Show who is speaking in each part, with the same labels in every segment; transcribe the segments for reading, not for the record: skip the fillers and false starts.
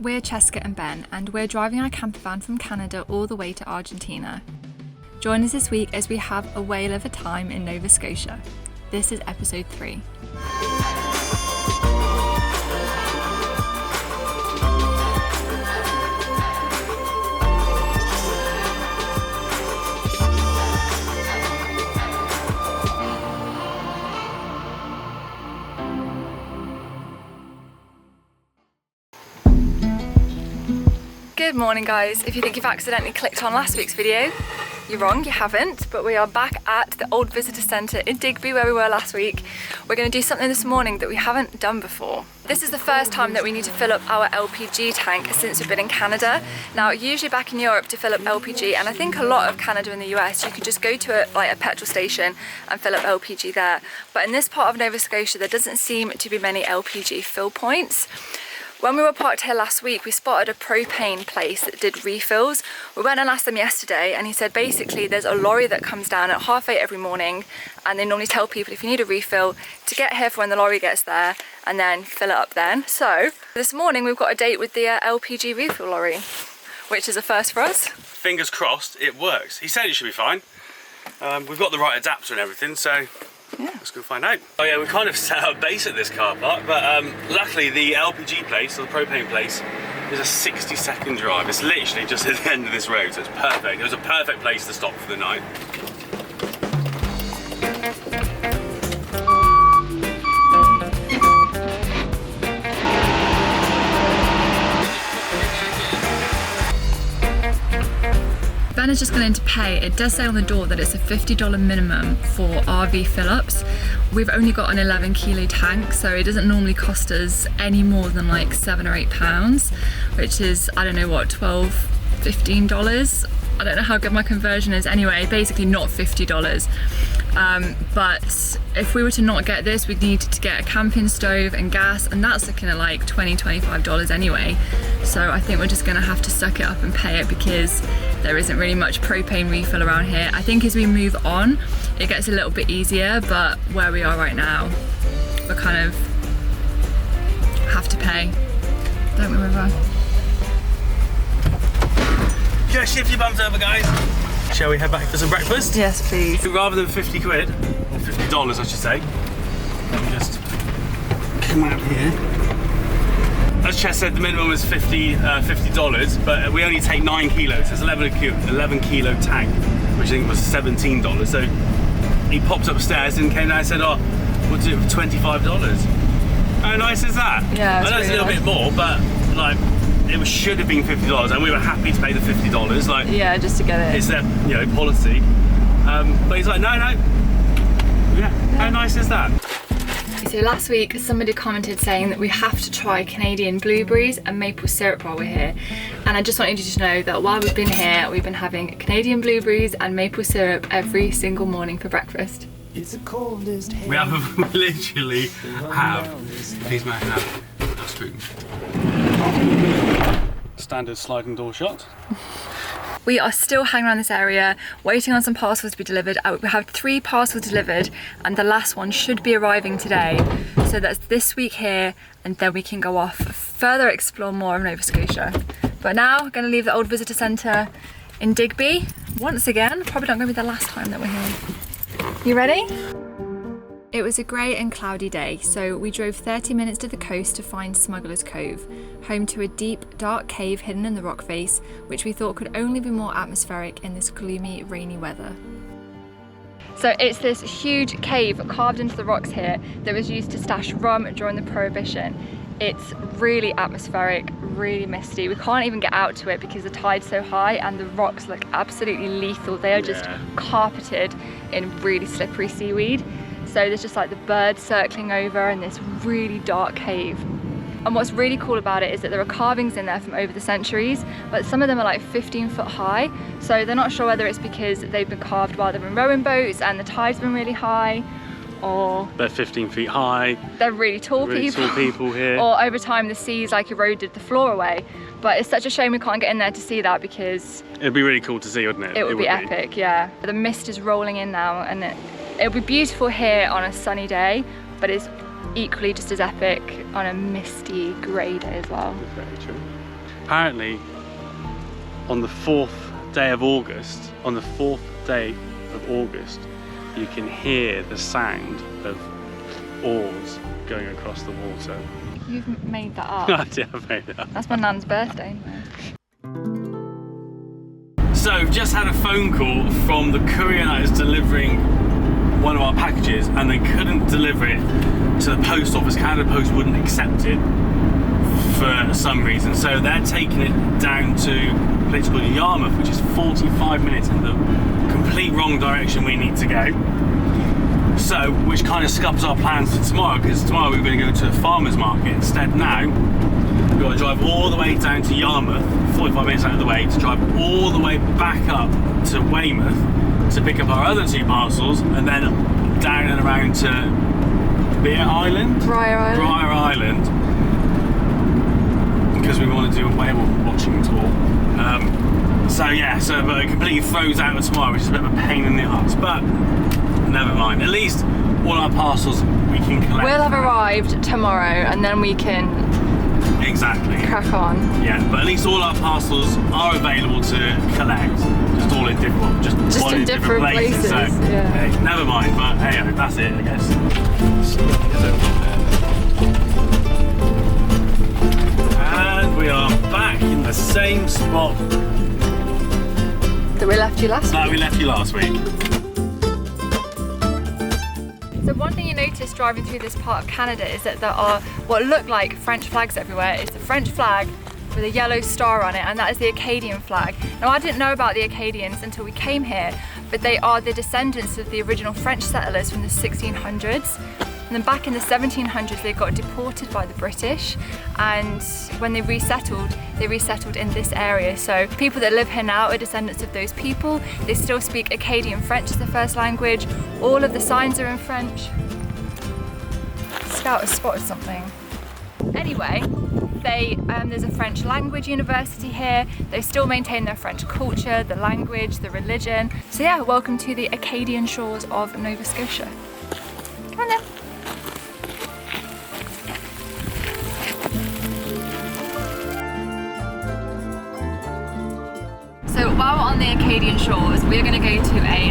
Speaker 1: we're Cheska and Ben, and we're driving our camper van from Canada all the way to Argentina. Join us this week as we have a whale of a time in Nova Scotia. This is episode 3. Good morning guys. If you think you've accidentally clicked on last week's video, you're wrong, you haven't, but we are back at the old visitor centre in Digby where we were last week. We're going to do something this morning that we haven't done before. This is the first time that we need to fill up our LPG tank since we've been in Canada. Now usually back in Europe to fill up LPG, and I think a lot of Canada and the US, you can just go to a petrol station and fill up LPG there. But in this part of Nova Scotia there doesn't seem to be many LPG fill points. When we were parked here last week, we spotted a propane place that did refills. We went and asked them yesterday, and he said basically there's a lorry that comes down at 8:30 every morning, and they normally tell people if you need a refill to get here for when the lorry gets there and then fill it up then. So this morning we've got a date with the LPG refill lorry, which is a first for us. Fingers crossed it works. He said it should be fine. We've got the right adapter and everything, so yeah, let's go find out. Oh yeah, we kind of set up base at this car park, but luckily the LPG place, or the propane place, is a 60-second drive. It's literally just at the end of this road, so it's perfect. It was a perfect place to stop for the night. Ben has just gone in to pay. It does say on the door that it's a $50 minimum for RV fill-ups. We've only got an 11 kilo tank, so it doesn't normally cost us any more than like £7 or £8, which is, I don't know what, $12, $15? I don't know how good my conversion is. Anyway, basically not $50. But if we were to not get this, we'd need to get a camping stove and gas, and that's looking at like $20, $25 anyway. So I think we're just gonna have to suck it up and pay it because there isn't really much propane refill around here. I think as we move on, it gets a little bit easier, but where we are right now, we kind of have to pay, don't we, River?
Speaker 2: Just shift your bums over, guys. Shall we head back for some breakfast?
Speaker 1: Yes, please.
Speaker 2: Rather than 50 quid, or $50 I should say, let me just come out here. As Chess said, the minimum was $50, but we only take 9 kilos. It's 11 kilo tank, which I think was $17. So he popped upstairs and came down and said, oh, we'll do it for $25. How nice is that?
Speaker 1: Yeah,
Speaker 2: I know it's a little bit more, but like, it should have been $50, and we were happy to pay the $50. Like,
Speaker 1: yeah, just to get it.
Speaker 2: It's their, policy. But he's like, no. Yeah. How nice is that?
Speaker 1: So last week, somebody commented saying that we have to try Canadian blueberries and maple syrup while we're here. And I just wanted you to know that while we've been here, we've been having Canadian blueberries and maple syrup every single morning for breakfast.
Speaker 3: It's the coldest.
Speaker 2: We literally have. Please, may I have a spoon? Standard sliding door shot.
Speaker 1: We are still hanging around this area, waiting on some parcels to be delivered. We have 3 parcels delivered, and the last one should be arriving today. So that's this week here, and then we can go off further explore more of Nova Scotia. But now we're going to leave the old visitor centre in Digby once again. Probably not going to be the last time that we're here. You ready? It was a grey and cloudy day, so we drove 30 minutes to the coast to find Smuggler's Cove, home to a deep, dark cave hidden in the rock face, which we thought could only be more atmospheric in this gloomy, rainy weather. So it's this huge cave carved into the rocks here that was used to stash rum during the Prohibition. It's really atmospheric, really misty. We can't even get out to it because the tide's so high and the rocks look absolutely lethal. They are just carpeted in really slippery seaweed. So there's just like the birds circling over in this really dark cave. And what's really cool about it is that there are carvings in there from over the centuries, but some of them are like 15 foot high. So they're not sure whether it's because they've been carved while they're in rowing boats and the tide's been really high, or
Speaker 2: they're 15 feet high.
Speaker 1: They're really tall people here. Or over time the sea's like eroded the floor away. But it's such a shame we can't get in there to see that because
Speaker 2: it'd be really cool to see, wouldn't it?
Speaker 1: It would be epic, yeah. The mist is rolling in now, and it'll be beautiful here on a sunny day, but it's equally just as epic on a misty, grey day as well.
Speaker 2: Very true. apparently on the 4th day of August, you can hear the sound of oars going across the water.
Speaker 1: You've made that up.
Speaker 2: Yeah, I've made it up.
Speaker 1: That's my nan's birthday.
Speaker 2: So, we've just had a phone call from the courier that is delivering one of our packages, and they couldn't deliver it to the post office. Canada Post wouldn't accept it for some reason, so they're taking it down to a place called Yarmouth, which is 45 minutes in the complete wrong direction we need to go. So, which kind of scups our plans for tomorrow, because tomorrow we're going to go to a farmer's market. Instead now, we've got to drive all the way down to Yarmouth, 45 minutes out of the way, to drive all the way back up to Weymouth to pick up our other 2 parcels, and then down and around to Brier Island?
Speaker 1: Brier Island.
Speaker 2: Because we want to do a whale watching tour. But it completely throws out of tomorrow, which is a bit of a pain in the arse, but never mind. At least all our parcels we can collect.
Speaker 1: We'll have arrived tomorrow and then we can crack on.
Speaker 2: Yeah, but at least all our parcels are available to collect, just all in different, just in different places. So,
Speaker 1: yeah.
Speaker 2: Hey, never mind, but hey, that's it, I guess. And we are back in the same spot
Speaker 1: that we left you last week. So one thing you notice driving through this part of Canada is that there are what look like French flags everywhere. It's a French flag with a yellow star on it, and that is the Acadian flag. Now, I didn't know about the Acadians until we came here, but they are the descendants of the original French settlers from the 1600s. And then back in the 1700s, they got deported by the British, and when they resettled in this area. So people that live here now are descendants of those people. They still speak Acadian French as their first language. All of the signs are in French. Scout has spotted something. Anyway, there's a French language university here. They still maintain their French culture, the language, the religion. So yeah, welcome to the Acadian Shores of Nova Scotia. Come on then. So while we're on the Acadian Shores, we're going to go to I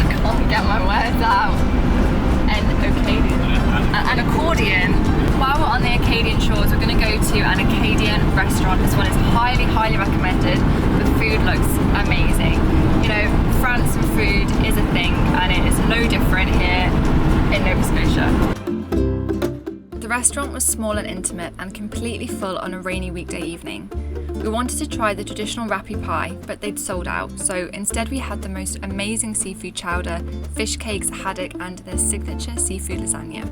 Speaker 1: can't get my words out. An accordion. While we're on the Acadian Shores, we're going to go to an Acadian restaurant. This one is highly, highly recommended. The food looks amazing. You know, France and food is a thing, and it is no different here in Nova Scotia. The restaurant was small and intimate and completely full on a rainy weekday evening. We wanted to try the traditional rappy pie, but they'd sold out, so instead we had the most amazing seafood chowder, fish cakes, haddock, and their signature seafood lasagna.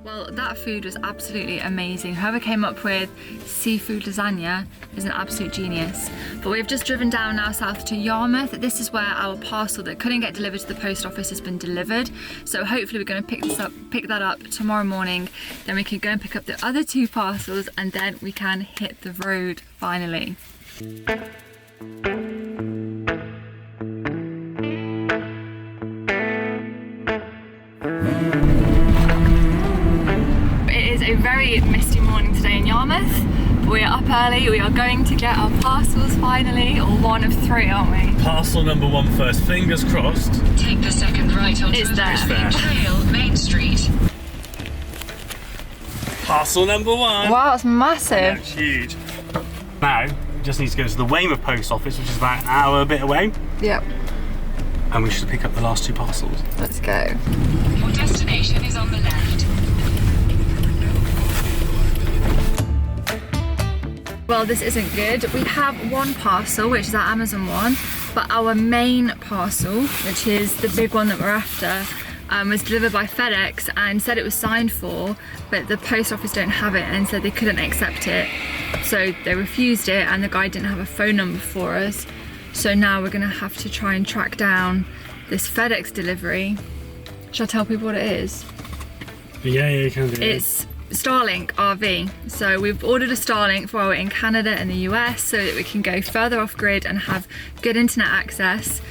Speaker 1: Well, that food was absolutely amazing. Whoever came up with seafood lasagna is an absolute genius. But we've just driven down now south to Yarmouth. This is where our parcel that couldn't get delivered to the post office has been delivered. So hopefully we're going to pick that up tomorrow morning. Then we can go and pick up the other 2 parcels, and then we can hit the road finally. It is a very misty morning today in Yarmouth. We are up early, we are going to get our parcels finally, or one of 3, aren't we?
Speaker 2: Parcel number 1 first, fingers crossed.
Speaker 3: Take the second right onto
Speaker 2: Trail
Speaker 3: Main Street.
Speaker 2: Parcel number 1.
Speaker 1: Wow, it's massive.
Speaker 2: Yeah, it's huge. Now, we just need to go to the Weymouth post office, which is about an hour a bit away.
Speaker 1: Yep.
Speaker 2: And we should pick up the last 2 parcels.
Speaker 1: Let's go.
Speaker 3: Your destination is on the left.
Speaker 1: Well, this isn't good. We have 1 parcel, which is our Amazon one, but our main parcel, which is the big one that we're after, was delivered by FedEx and said it was signed for, but the post office don't have it and said they couldn't accept it. So they refused it, and the guy didn't have a phone number for us. So now we're gonna have to try and track down this FedEx delivery. Should I tell people what it is?
Speaker 2: Yeah, you can do it.
Speaker 1: It's Starlink RV. So we've ordered a Starlink for while we're in Canada and the US so that we can go further off grid and have good internet access.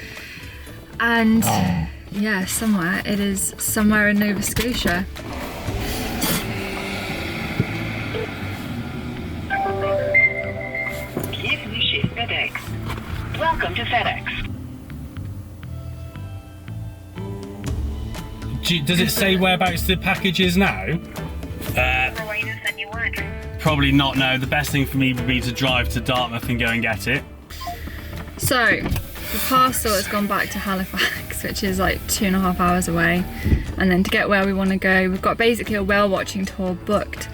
Speaker 1: And Yeah, somewhere. It is somewhere in Nova Scotia.
Speaker 3: FedEx. Welcome to FedEx.
Speaker 2: Does it say whereabouts the package is now? Probably not, no. The best thing for me would be to drive to Dartmouth and go and get it.
Speaker 1: So, the parcel has gone back to Halifax, which is like 2.5 hours away. And then to get where we want to go, we've got basically a whale watching tour booked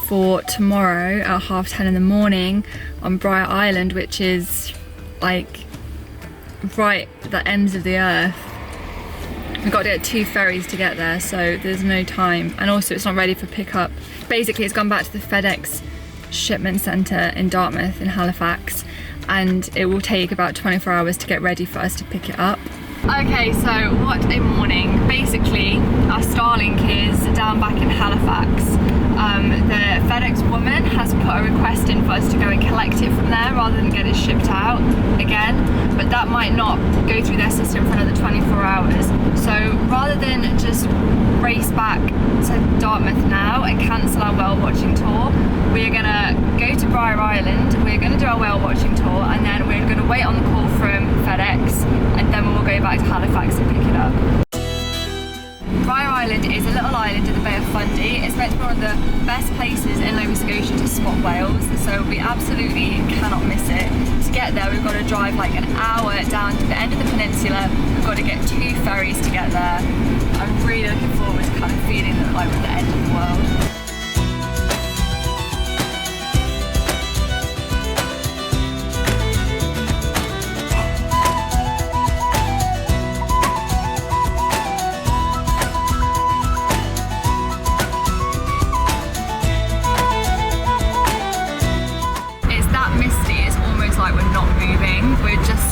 Speaker 1: for tomorrow at 10:30 in the morning on Brier Island, which is like right at the ends of the earth. We've got to get 2 ferries to get there, so there's no time. And also it's not ready for pickup. Basically it's gone back to the FedEx shipment centre in Dartmouth in Halifax, and it will take about 24 hours to get ready for us to pick it up. Okay, so what a morning. Basically, our Starlink is down back in Halifax. The FedEx woman has put a request in for us to go and collect it from there rather than get it shipped out again, but that might not go through their system for another 24 hours. So rather than just race back to Dartmouth now and cancel our whale watching tour, we're gonna go to Brier Island, we're gonna do our whale watching tour, and then we're gonna wait on the call from FedEx, and then we'll go back to Halifax and pick it up. Brier Island is a little island in the Bay of Fundy. It's meant to be one of the best places in Nova Scotia to spot whales, so we absolutely cannot miss it. To get there, we've got to drive like an hour down to the end of the peninsula. We've got to get 2 ferries to get there. I'm really looking forward to kind of feeling that like we're at the end of the world.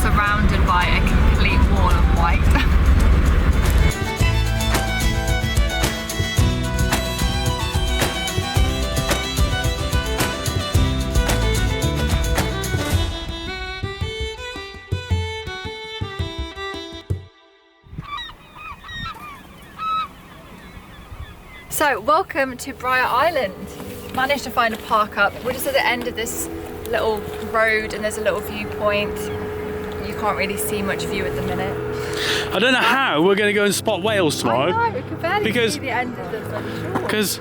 Speaker 1: Surrounded by a complete wall of white. So, welcome to Brier Island. Managed to find a park up. We're just at the end of this little road and there's a little viewpoint. You can't really see much view at the minute.
Speaker 2: I don't know how we're going to go and spot whales tomorrow.
Speaker 1: I know, we can barely see the end of the shore.
Speaker 2: Because,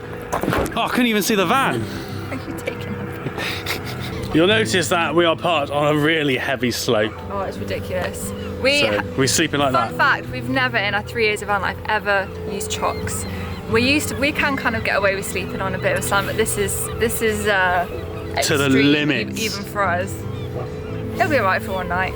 Speaker 2: I couldn't even see the van.
Speaker 1: Are you taking them?
Speaker 2: You'll notice that we are parked on a really heavy slope.
Speaker 1: Oh, it's ridiculous.
Speaker 2: We're sleeping like that.
Speaker 1: Fun fact, we've never in our 3 years of van life ever used chocks. We can kind of get away with sleeping on a bit of sand, but this is
Speaker 2: to the limit.
Speaker 1: Even for us. It'll be alright for one night.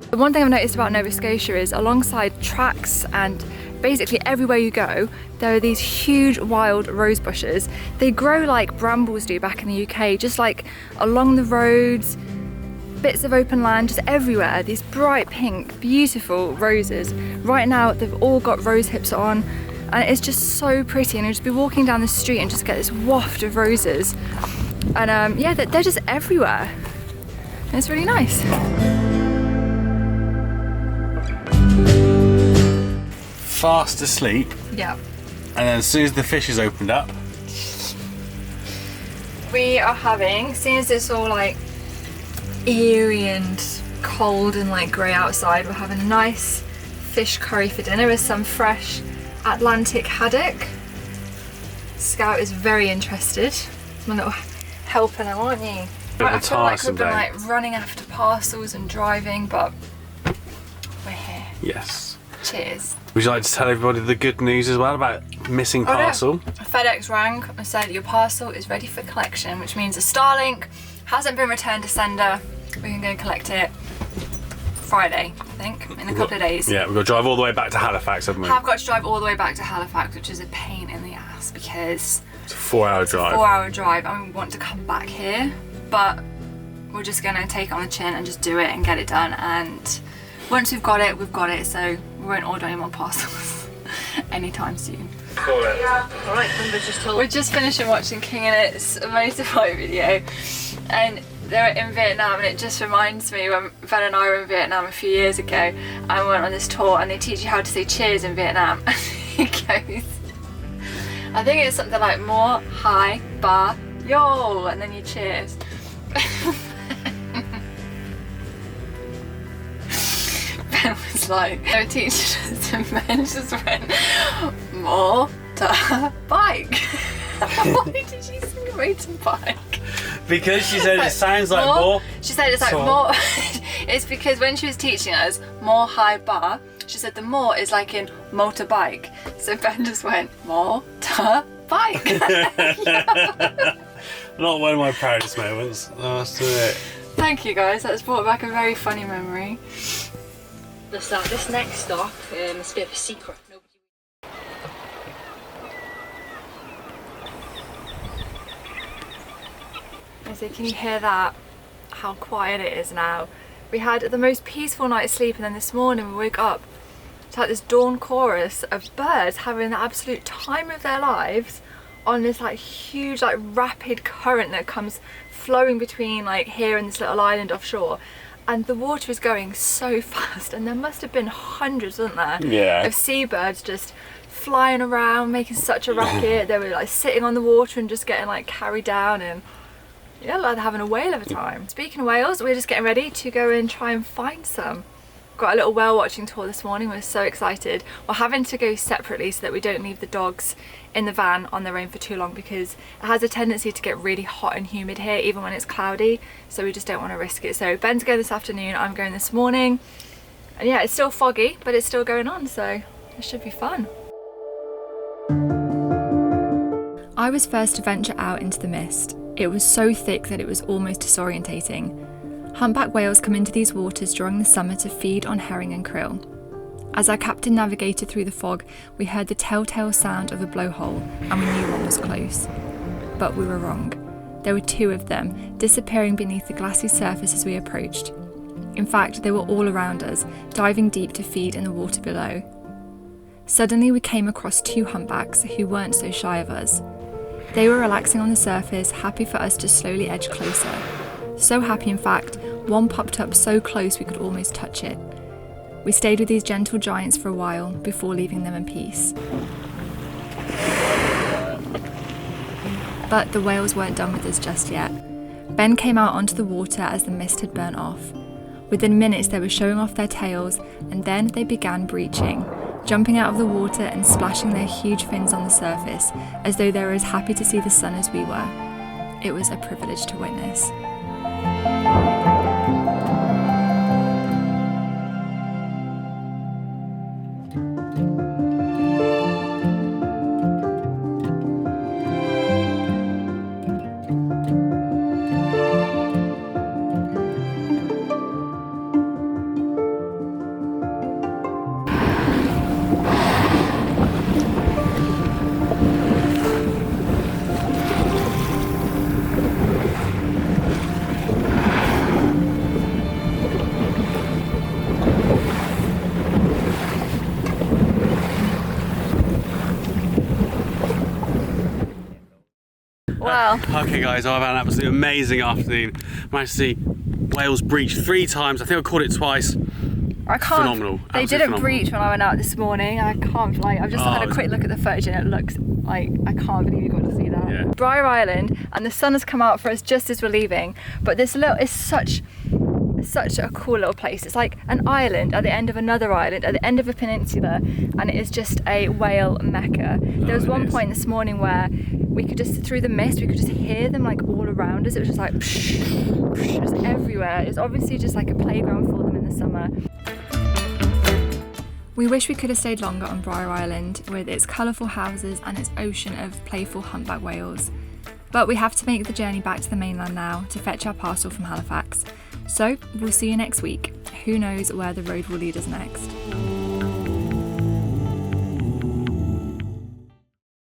Speaker 1: The one thing I've noticed about Nova Scotia is alongside tracks and basically everywhere you go, there are these huge wild rose bushes. They grow like brambles do back in the UK, just like along the roads, bits of open land, just everywhere. These bright pink, beautiful roses. Right now they've all got rose hips on and it's just so pretty, and you'll just be walking down the street and just get this waft of roses. And yeah, they're just everywhere. And it's really nice.
Speaker 2: Fast asleep.
Speaker 1: Yeah.
Speaker 2: And then as soon as the fish is opened up,
Speaker 1: we are having, seeing as it's all like eerie and cold and like grey outside, we're having a nice fish curry for dinner with some fresh Atlantic haddock. Scout is very interested. It's my little helper now, aren't you? I feel like we've been like running after parcels and driving, but we're here.
Speaker 2: Yes.
Speaker 1: Cheers.
Speaker 2: Would you like to tell everybody the good news as well about missing parcel?
Speaker 1: No. FedEx rang and said your parcel is ready for collection, which means the Starlink hasn't been returned to sender. We can go and collect it Friday, I think, in a couple of days.
Speaker 2: Yeah, we've got to drive all the way back to Halifax, haven't we?
Speaker 1: I've got to drive all the way back to Halifax, which is a pain in the ass because
Speaker 2: it's a 4-hour drive.
Speaker 1: 4-hour drive, and we want to come back here, but we're just going to take it on the chin and just do it and get it done. And Once we've got it, so we won't order any more parcels anytime soon.
Speaker 4: Alright, just told.
Speaker 1: We're just finishing watching King and It's a motorbike video, and they're in Vietnam, and it just reminds me when Ben and I were in Vietnam a few years ago and we went on this tour, and they teach you how to say cheers in Vietnam. And he goes, I think it's something like more, hi, ba, yo, and then you cheers. Ben was like, no teacher us, and Ben just went, more, ta, bike. Why did you sing motorbike?
Speaker 2: Because she said it sounds like more.
Speaker 1: She said it's like more. It's because when she was teaching us more high bar, she said the more is like in motorbike. So Ben just went motorbike.
Speaker 2: Not one of my proudest moments. That's it.
Speaker 1: Thank you guys. That's brought back a very funny memory.
Speaker 4: This next stop is a bit of a secret.
Speaker 1: So can you hear that? How quiet it is now. We had the most peaceful night's sleep, and then this morning we woke up to like this dawn chorus of birds having the absolute time of their lives on this like huge like rapid current that comes flowing between like here and this little island offshore, and the water is going so fast, and there must have been hundreds, wasn't there?
Speaker 2: Yeah.
Speaker 1: Of seabirds just flying around making such a racket. They were like sitting on the water and just getting like carried down, and yeah, like they're having a whale of a time. Speaking of whales, we're just getting ready to go and try and find some. Got a little whale watching tour this morning. We're so excited. We're having to go separately so that we don't leave the dogs in the van on their own for too long, because it has a tendency to get really hot and humid here even when it's cloudy, so we just don't want to risk it. So Ben's going this afternoon, I'm going this morning, and yeah, it's still foggy but it's still going on, so it should be fun. I was first to venture out into the mist. It was so thick that it was almost disorientating. Humpback whales come into these waters during the summer to feed on herring and krill. As our captain navigated through the fog, we heard the telltale sound of a blowhole, and we knew one was close. But we were wrong. There were two of them, disappearing beneath the glassy surface as we approached. In fact, they were all around us, diving deep to feed in the water below. Suddenly we came across two humpbacks who weren't so shy of us. They were relaxing on the surface, happy for us to slowly edge closer. So happy, in fact, one popped up so close we could almost touch it. We stayed with these gentle giants for a while before leaving them in peace. But the whales weren't done with us just yet. Ben came out onto the water as the mist had burnt off. Within minutes they were showing off their tails, and then they began breaching, jumping out of the water and splashing their huge fins on the surface, as though they were as happy to see the sun as we were. It was a privilege to witness. Wow.
Speaker 2: Okay guys, I've had an absolutely amazing afternoon. Managed to see whales breach 3 times. I think I caught it twice.
Speaker 1: I can't.
Speaker 2: Phenomenal.
Speaker 1: They didn't breach when I went out this morning. I can't, like, I've just had a quick look at the footage and it looks like, I can't believe you got to see that.
Speaker 2: Yeah.
Speaker 1: Brier Island, and the sun has come out for us just as we're leaving, but this little, it's such a cool little place. It's like an island at the end of another island, at the end of a peninsula, and it is just a whale mecca. There was one point this morning where we could just, through the mist, we could just hear them like all around us. It was just like, psh, psh, it was everywhere. It was obviously just like a playground for them in the summer. We wish we could have stayed longer on Brier Island with its colourful houses and its ocean of playful humpback whales. But we have to make the journey back to the mainland now to fetch our parcel from Halifax. So we'll see you next week. Who knows where the road will lead us next.